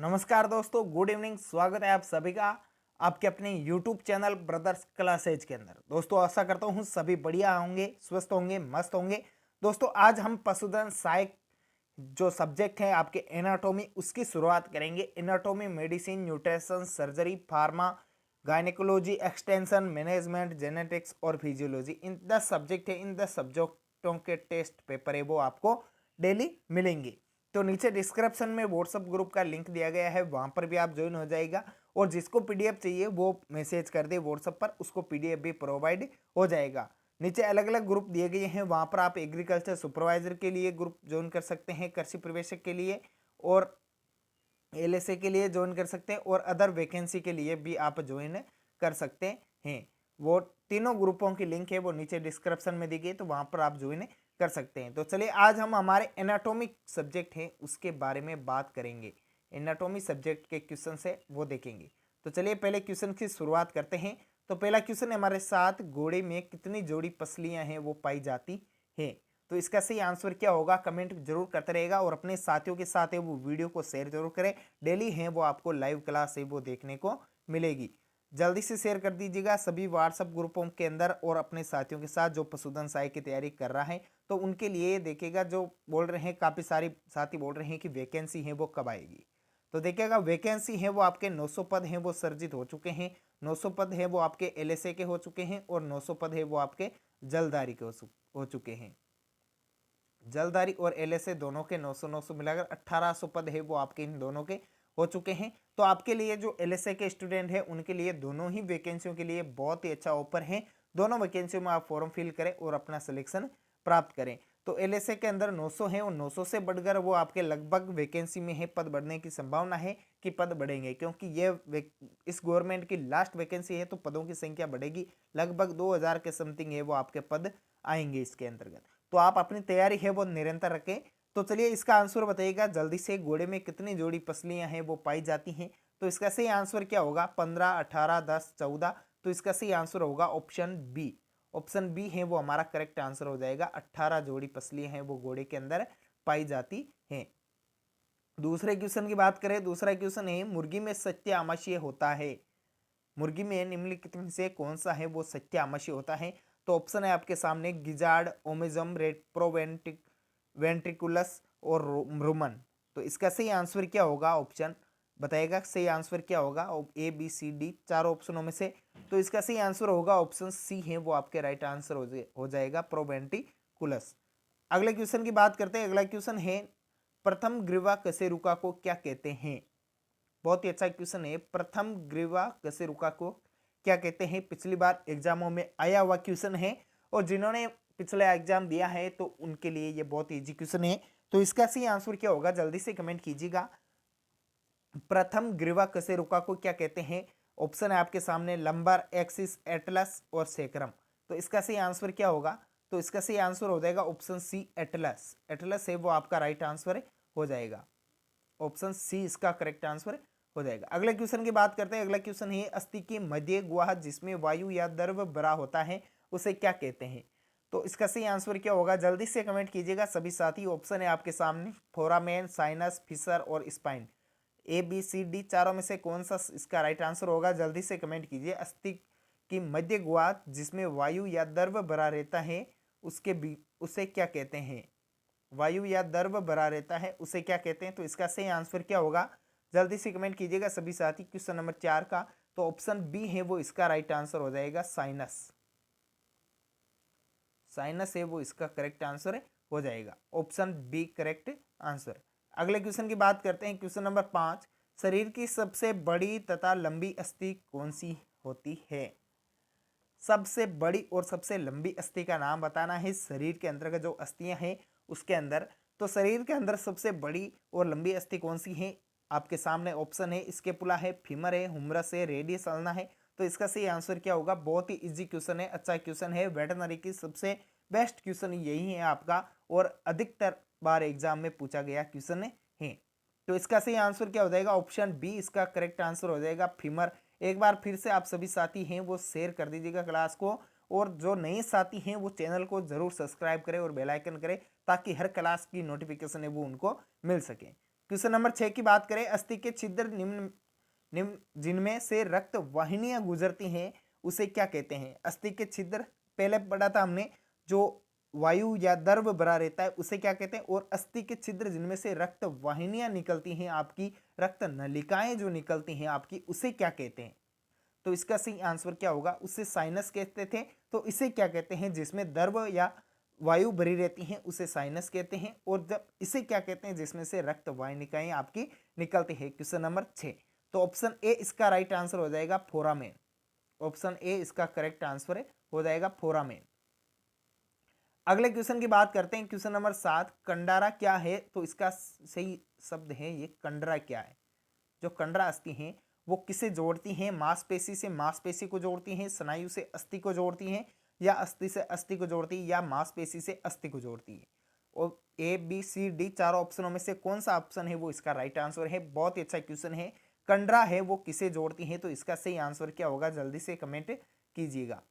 नमस्कार दोस्तों, good evening. स्वागत है आप सभी का आपके अपने यूट्यूब चैनल ब्रदर्स क्लासेज के अंदर। दोस्तों आशा करता हूँ सभी बढ़िया होंगे, स्वस्थ होंगे, मस्त होंगे। दोस्तों आज हम पशुधन सहायक जो सब्जेक्ट है आपके एनाटॉमी, उसकी शुरुआत करेंगे। Anatomy, medicine, nutrition, surgery, pharma, gynaecology, extension, management, genetics और फिजियोलॉजी, इन 10 सब्जेक्ट है। इन 10 सब्जेक्टों के टेस्ट पेपर है वो आपको डेली मिलेंगे। तो नीचे डिस्क्रिप्शन में व्हाट्सएप ग्रुप का लिंक दिया गया है, वहां पर भी आप ज्वाइन हो जाएगा। और जिसको पीडीएफ चाहिए वो मैसेज कर दे व्हाट्सएप पर, उसको पीडीएफ भी प्रोवाइड हो जाएगा। नीचे अलग अलग ग्रुप दिए गए हैं, वहां पर आप एग्रीकल्चर सुपरवाइजर के लिए ग्रुप ज्वाइन कर सकते हैं, कृषि प्रवेशक के लिए और एलएसए के लिए ज्वाइन कर सकते हैं, और अदर वैकेंसी के लिए भी आप ज्वाइन कर सकते हैं। वो तीनों ग्रुपों की लिंक है वो नीचे डिस्क्रिप्शन में दी गई, तो वहां पर आप ज्वाइन कर सकते हैं। तो चलिए आज हम हमारे एनाटॉमिक सब्जेक्ट है उसके बारे में बात करेंगे। एनाटॉमी सब्जेक्ट के क्वेश्चन है वो देखेंगे। तो चलिए पहले क्वेश्चन की शुरुआत करते हैं। तो पहला क्वेश्चन है हमारे साथ, घोड़े में कितनी जोड़ी पसलियां हैं वो पाई जाती है। तो इसका सही आंसर क्या होगा कमेंट जरूर करते रहेगा, और अपने साथियों के साथ है वो वीडियो को शेयर जरूर करें। डेली है वो आपको लाइव क्लास है वो देखने को मिलेगी। जल्दी से शेयर कर दीजिएगा सभी व्हाट्सएप ग्रुपों के अंदर, और अपने साथियों के साथ जो पशुधन सहायक की तैयारी कर रहा है तो उनके लिए देखिएगा। जो बोल रहे हैं, काफ़ी सारे साथी बोल रहे हैं कि वैकेंसी है वो कब आएगी। तो देखिएगा वैकेंसी है वो आपके 900 पद हैं वो सर्जित हो चुके हैं। 900 पद है वो आपके एलएसए के हो चुके हैं, और 900 पद है वो आपके जलदारी के हो चुके हैं। जलदारी और एलएसए दोनों के 900 900 मिलाकर 1800 पद है वो आपके इन दोनों के हो चुके हैं। तो आपके लिए जो एलएसए के स्टूडेंट हैं उनके लिए दोनों ही वैकेंसियों के लिए बहुत ही अच्छा ऑफर है। दोनों वैकेंसियों में आप फॉर्म फिल करें और अपना सिलेक्शन प्राप्त करें। तो एलएसए के अंदर 900 है, और 900 से बढ़कर वो आपके लगभग वैकेंसी में है, पद बढ़ने की संभावना है कि पद बढ़ेंगे, क्योंकि ये इस गवर्नमेंट की लास्ट वैकेंसी है, तो पदों की संख्या बढ़ेगी। लगभग 2000 के समथिंग है वो आपके पद आएंगे इसके अंतर्गत। तो आप अपनी तैयारी है वो निरंतर रखें। तो चलिए इसका आंसर बताइएगा जल्दी से, घोड़े में कितनी जोड़ी पसलियां हैं वो पाई जाती हैं। तो इसका सही आंसर क्या होगा, 15, 18, 10, 14। तो इसका सही आंसर होगा ऑप्शन बी। ऑप्शन बी है वो हमारा करेक्ट आंसर हो जाएगा। 18 जोड़ी पसलियां हैं वो घोड़े के अंदर पाई जाती हैं। दूसरे क्वेश्चन की बात करें, दूसरा क्वेश्चन है, मुर्गी में सत्य आमाशय होता है। मुर्गी में निम्नलिखित में से कौन सा है वो सत्य आमाशय होता है। तो ऑप्शन है आपके सामने, गिजार्ड, ओमिजम, वेंट्रिकुलस और रुमन। तो इसका सही आंसर क्या होगा, ऑप्शन बताएगा सही आंसर क्या होगा, ए बी सी डी चारों ऑप्शनों में से। तो इसका सही आंसर होगा ऑप्शन सी है वो आपके राइट आंसर हो जाएगा, प्रोवेंटिकुलस। अगले क्वेश्चन की बात करते हैं। अगला क्वेश्चन है, प्रथम ग्रीवा कशेरुका को क्या कहते हैं। बहुत ही अच्छा क्वेश्चन है, प्रथम ग्रीवा कशेरुका को क्या कहते हैं। पिछली बार एग्जामों में आया हुआ क्वेश्चन है, और जिन्होंने पिछले एग्जाम दिया है तो उनके लिए ये बहुत इजी क्वेश्चन है। तो इसका सही आंसर क्या होगा जल्दी से कमेंट कीजिएगा। प्रथम ग्रीवा कशेरुका को क्या कहते हैं। ऑप्शन है आपके सामने, लंबर, एक्सिस, एटलस और सेक्रम। तो इसका सही आंसर क्या होगा। तो इसका सही आंसर हो जाएगा ऑप्शन सी, एटलस। एटलस है वो आपका राइट आंसर हो जाएगा। ऑप्शन सी इसका करेक्ट आंसर हो जाएगा। अगले क्वेश्चन की बात करते हैं। अगला क्वेश्चन है, अस्थि की मध्य गुहा जिसमें वायु या द्रव भरा होता है उसे क्या कहते हैं। तो इसका सही आंसर क्या होगा जल्दी से कमेंट कीजिएगा सभी साथी। ऑप्शन है आपके सामने, फोरामेन, साइनस, फिशर और spine. A B C D चारों में से कौन सा इसका राइट आंसर होगा जल्दी से कमेंट कीजिए। अस्थि की मध्य गुहा जिसमें वायु या द्रव भरा रहता है उसे क्या कहते हैं। वायु या द्रव भरा रहता है उसे क्या कहते हैं। तो इसका सही आंसर क्या होगा जल्दी से कमेंट कीजिएगा सभी साथी। क्वेश्चन नंबर 4 का तो ऑप्शन बी है वो इसका राइट आंसर हो जाएगा, साइनस। साइनस है वो इसका करेक्ट आंसर हो जाएगा, ऑप्शन बी करेक्ट आंसर। अगले क्वेश्चन की बात करते हैं। क्वेश्चन नंबर 5, शरीर की सबसे बड़ी तथा लंबी अस्थि कौन सी होती है। सबसे बड़ी और सबसे लंबी अस्थि का नाम बताना है। शरीर के अंतर्गत जो अस्थियां हैं उसके अंदर, तो शरीर के अंदर सबसे बड़ी और लंबी अस्थि कौन सी है आपके सामने। ऑप्शन है स्केपुला है, फीमर है, हुमरस है, रेडियस अल्ना है। तो इसका सही आंसर क्या होगा। बहुत ही इजी क्वेश्चन है, अच्छा क्वेश्चन है, वेटनरी की सबसे बेस्ट क्वेश्चन यही है आपका, और अधिकतर बार एग्जाम में पूछा गया क्वेश्चन है। तो इसका सही आंसर क्या हो जाएगा, ऑप्शन बी इसका करेक्ट आंसर हो जाएगा, फीमर। एक बार फिर से आप सभी साथी हैं वो शेयर कर दीजिएगा क्लास को, और जो नए साथी हैं वो चैनल को जरूर सब्सक्राइब करें और बेल आइकन करें, ताकि हर क्लास की नोटिफिकेशन है वो उनको मिल सके। क्वेश्चन नंबर 6 की बात करें, अस्थि के छिद्र निम्न निम्न जिनमें से रक्त वाहिनियां गुजरती हैं उसे क्या कहते हैं? अस्थि के छिद्र पहले पढ़ा था हमने, जो वायु या द्रव भरा रहता है उसे क्या कहते हैं? और अस्थि के छिद्र जिनमें से रक्त वाहिनियां निकलती हैं, आपकी रक्त नलिकाएं जो निकलती हैं आपकी, उसे क्या कहते हैं? तो इसका सही आंसर क्या होगा? उसे साइनस कहते थे। तो इसे क्या कहते हैं? जिसमें द्रव या वायु भरी रहती हैं उसे साइनस कहते हैं। और जब इसे क्या कहते हैं? जिसमें से रक्त वाहिनिकाएं आपकी निकलती है। Question number 6। तो ऑप्शन ए इसका राइट आंसर हो जाएगा, फोरामेन। ऑप्शन ए इसका करेक्ट आंसर हो जाएगा, फोरामेन। अगले क्वेश्चन की बात करते हैं, क्वेश्चन नंबर 7। कंडारा क्या है? तो इसका सही शब्द है ये, कंडरा क्या है? जो कंडरा अस्थि हैं वो किसे जोड़ती हैं? मांसपेशी से मांसपेशी को जोड़ती हैं, स्नायु से अस्थि को जोड़ती हैं, या अस्थि से अस्थि को जोड़ती है, या मांसपेशी से अस्थि को जोड़ती है? और ए बी सी डी चारों ऑप्शनों में से कौन सा ऑप्शन है वो इसका राइट आंसर है? बहुत ही अच्छा क्वेश्चन है। कंडरा है वो किसे जोड़ती है? तो इसका सही आंसर क्या होगा? जल्दी से कमेंट कीजिएगा,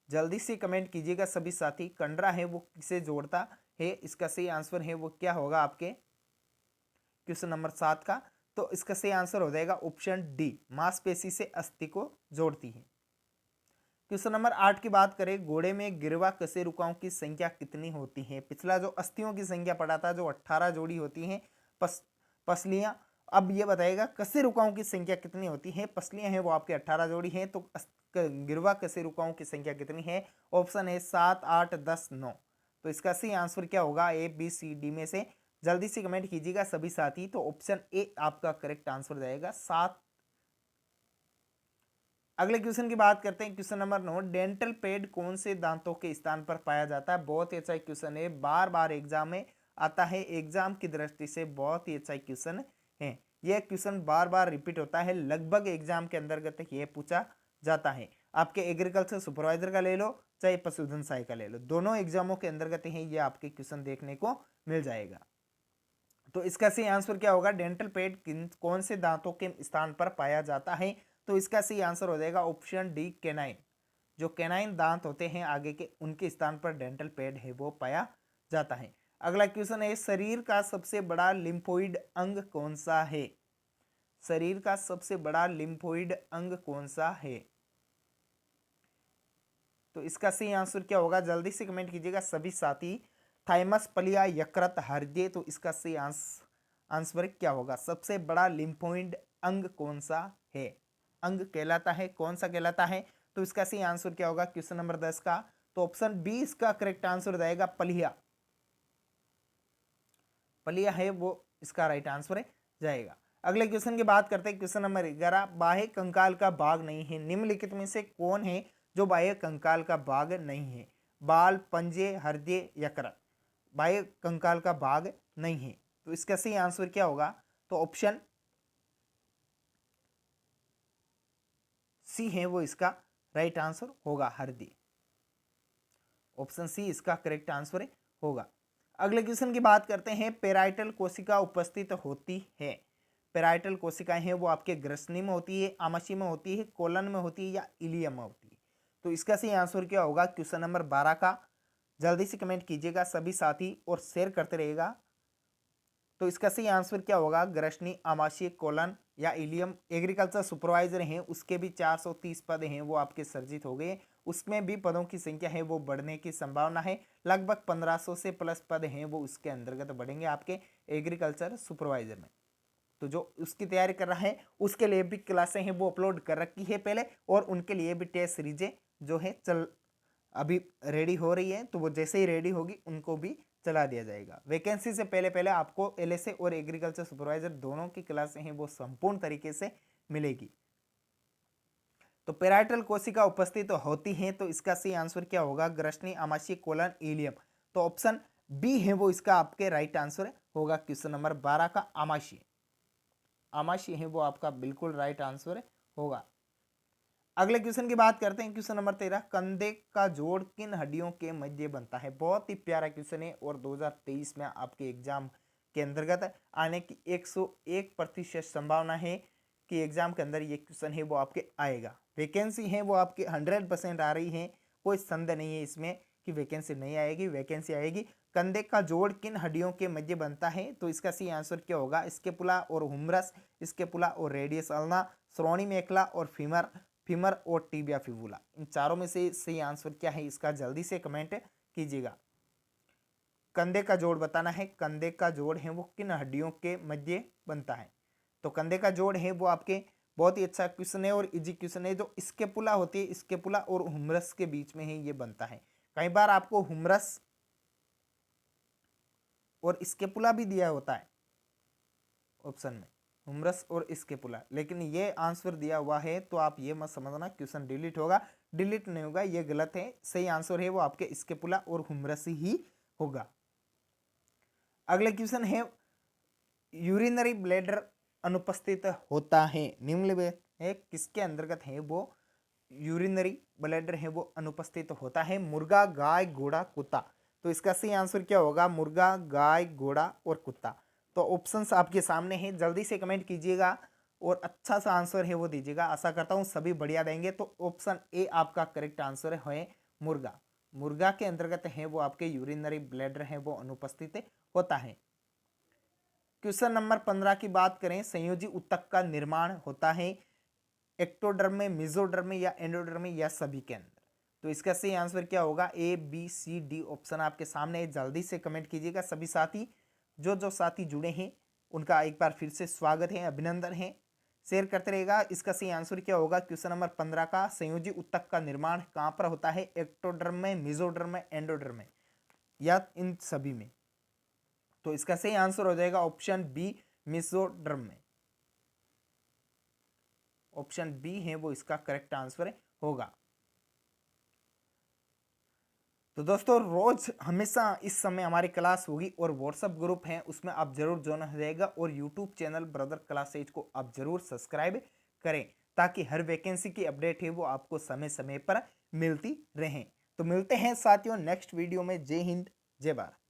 जल्दी से कमेंट कीजिएगा सभी साथी। कंडरा है वो किसे जोड़ता है? इसका सही आंसर है वो क्या होगा आपके क्वेश्चन नंबर 7 का? तो इसका सही आंसर हो जाएगा ऑप्शन डी, मांसपेशी से अस्थि को जोड़ती है। क्वेश्चन नंबर 8 की बात करें, घोड़े में गिरवा कशेरुकाओं की संख्या कितनी होती है? पिछला जो अस्थियों की संख्या पढ़ा था, जो 18 जोड़ी होती हैं पसलियां, अब ये बताएगा कशेरुकाओं की संख्या कितनी होती है? पसलियां हैं वो आपके 18 जोड़ी हैं, तो गिरवा कशेरुकाओं की संख्या कितनी है? ऑप्शन है 7, 8, 10, 9। तो इसका सही आंसर क्या होगा? ए बी सी डी में से जल्दी से कमेंट कीजिएगा सभी साथी। तो ऑप्शन ए आपका करेक्ट आंसर जाएगा, 7। अगले क्वेश्चन की बात करते हैं, क्वेश्चन नंबर 9। डेंटल पेड कौन से दांतों के स्थान पर पाया जाता है? बहुत ही अच्छा क्वेश्चन है, बार बार एग्जाम में आता है, एग्जाम की दृष्टि से बहुत ही अच्छा क्वेश्चन है। यह क्वेश्चन बार बार रिपीट होता है, लगभग एग्जाम के अंतर्गत यह पूछा जाता है। आपके एग्रीकल्चर सुपरवाइजर का ले लो, चाहे पशुधन सहायक का ले लो, दोनों एग्जामों के अंतर्गत ही ये आपके क्वेश्चन देखने को मिल जाएगा। तो इसका सही आंसर क्या होगा? डेंटल पेड कौन से दांतों के स्थान पर पाया जाता है? तो इसका सही आंसर हो जाएगा ऑप्शन डी, कैनाइन। जो कैनाइन दांत होते हैं आगे के, उनके स्थान पर डेंटल पेड है वो पाया जाता है। अगला क्वेश्चन है, शरीर का सबसे बड़ा लिम्फोइड अंग कौन सा है? शरीर का सबसे बड़ा लिम्फोइड अंग कौन सा है? तो इसका सही आंसर क्या होगा? जल्दी से कमेंट कीजिएगा सभी साथी। थाइमस, पलिया, यकृत, हृदय। तो इसका सही आंसर क्या होगा? सबसे बड़ा लिम्फोइड अंग कौन सा है? अंग कहलाता है, कौन सा कहलाता है? तो इसका सही आंसर क्या होगा क्वेश्चन नंबर 10 का? तो ऑप्शन बी इसका करेक्ट आंसर जाएगा, पलिया। पलिया है वो इसका राइट आंसर जाएगा। अगले क्वेश्चन की बात करते हैं, क्वेश्चन नंबर 11। बाह्य कंकाल का भाग नहीं है, निम्नलिखित में से कौन है जो बाह्य कंकाल का भाग नहीं है? बाल, पंजे, हृदय, यकृत। बाह्य कंकाल का भाग नहीं है, तो इसका सही आंसर क्या होगा? तो ऑप्शन सी है वो इसका राइट आंसर होगा, हृदय। ऑप्शन सी इसका करेक्ट आंसर होगा। अगले क्वेश्चन की बात करते हैं, पेराइटल कोशिका उपस्थित होती है। पेराइटल कोशिकाएं हैं वो आपके ग्रसनी में होती है, आमाशय में होती है, कोलन में होती है, या इलियम में होती है? तो इसका सही आंसर क्या होगा क्वेश्चन नंबर 12 का? जल्दी से कमेंट कीजिएगा सभी साथी और शेयर करते रहेगा। तो इसका सही आंसर क्या होगा? ग्रसनी, आमाशय, कोलन या इलियम। एग्रीकल्चर सुपरवाइजर हैं उसके भी 430 पद हैं वो आपके सर्जित हो गए, उसमें भी पदों की संख्या है वो बढ़ने की संभावना है। लगभग 1500 से प्लस पद हैं वो उसके अंतर्गत बढ़ेंगे आपके एग्रीकल्चर सुपरवाइजर में। तो जो उसकी तैयारी कर रहा है उसके लिए भी क्लासें हैं वो अपलोड कर रखी है पहले, और उनके लिए भी टेस्ट सीरीजें जो है अभी रेडी हो रही है। तो वो जैसे ही रेडी होगी उनको भी चला दिया जाएगा। वैकेंसी से पहले पहले आपको एलएसए और एग्रीकल्चर सुपरवाइजर दोनों की क्लासें हैं वो संपूर्ण तरीके से मिलेगी। तो पेराइटल कोशिका उपस्थित तो होती है, तो इसका सही आंसर क्या होगा? ग्रसनी, आमाशय, कोलन, इलियम। तो ऑप्शन बी है वो इसका आपके राइट आंसर होगा क्वेश्चन नंबर 12 का, आमाशय। आमाशय है वो आपका बिल्कुल राइट आंसर होगा। अगले क्वेश्चन की बात करते हैं, क्वेश्चन नंबर 13। कंधे का जोड़ किन हड्डियों के मध्य बनता है? बहुत ही प्यारा क्वेश्चन है, और 2023 में आपके एग्जाम के अंतर्गत आने की 101% संभावना है कि एग्जाम के अंदर ये क्वेश्चन है वो आपके आएगा। वैकेंसी है वो आपके 100% आ रही है, कोई संदेह नहीं है इसमें कि वैकेंसी नहीं आएगी, वैकेंसी आएगी। कंधे का जोड़ किन हड्डियों के मध्य बनता है? तो इसका सही आंसर क्या होगा? स्कैपुला और हुमरस, स्कैपुला और रेडियस अल्ना, श्रोणि मेखला और फीमर, फीमर और टिबिया फिबुला। इन चारों में से सही आंसर क्या है इसका जल्दी से कमेंट कीजिएगा। कंधे का जोड़ बताना है, कंधे का जोड़ है वो किन हड्डियों के मध्य बनता है? तो कंधे का जोड़ है वो आपके बहुत ही अच्छा क्वेश्चन है और इजी क्वेश्चन है। जो स्कैपुला होती है, स्कैपुला और हुमरस के बीच में ही ये बनता है। कई बार आपको हुमरस और स्कैपुला भी दिया होता है ऑप्शन में, हुमरस और स्कैपुला, लेकिन ये आंसर दिया हुआ है तो आप ये मत समझना क्वेश्चन डिलीट होगा, डिलीट नहीं होगा, ये गलत है। सही आंसर है वो आपके स्कैपुला और हुमरस ही होगा। अगले क्वेश्चन है यूरिनरी ब्लैडर अनुपस्थित होता है निम्न में है किसके अंतर्गत है वो यूरिनरी ब्लैडर है वो अनुपस्थित होता है? मुर्गा, गाय, घोड़ा, कुत्ता। तो इसका सही आंसर क्या होगा? मुर्गा, गाय, घोड़ा और कुत्ता। तो ऑप्शंस आपके सामने हैं, जल्दी से कमेंट कीजिएगा और अच्छा सा आंसर है वो दीजिएगा। आशा करता हूँ सभी बढ़िया देंगे। तो ऑप्शन ए आपका करेक्ट आंसर है मुर्गा। मुर्गा के अंतर्गत है वो आपके यूरिनरी ब्लैडर है वो अनुपस्थित होता है। क्वेश्चन नंबर 15 की बात करें, संयोजी ऊतक का निर्माण होता है एक्टोडर्म में, मेसोडर्म में या एंडोडर्म में या सभी के अंदर? तो इसका सही आंसर क्या होगा? ए, बी, सी, डी ऑप्शन आपके सामने है, जल्दी से कमेंट कीजिएगा सभी साथी। जो साथी जुड़े हैं उनका एक बार फिर से स्वागत है, अभिनंदन है, शेयर करते रहेगा। इसका सही आंसर क्या होगा क्वेश्चन नंबर 15 का? संयोजी ऊतक का निर्माण कहां पर होता है? एक्टोडर्म में, मेसोडर्म में, एंडोडर्म में या इन सभी में? तो इसका सही आंसर हो जाएगा ऑप्शन बी, मेसोडर्म में। ऑप्शन बी है वो इसका करेक्ट आंसर होगा। तो दोस्तों रोज हमेशा इस समय हमारी क्लास होगी और व्हाट्सएप ग्रुप है उसमें आप जरूर ज्वाइन हो जाएगा और यूट्यूब चैनल ब्रदर क्लास 8 को आप जरूर सब्सक्राइब करें ताकि हर वैकेंसी की अपडेट है वो आपको समय समय पर मिलती रहे। तो मिलते हैं साथियों नेक्स्ट वीडियो में। जय हिंद, जय भारत।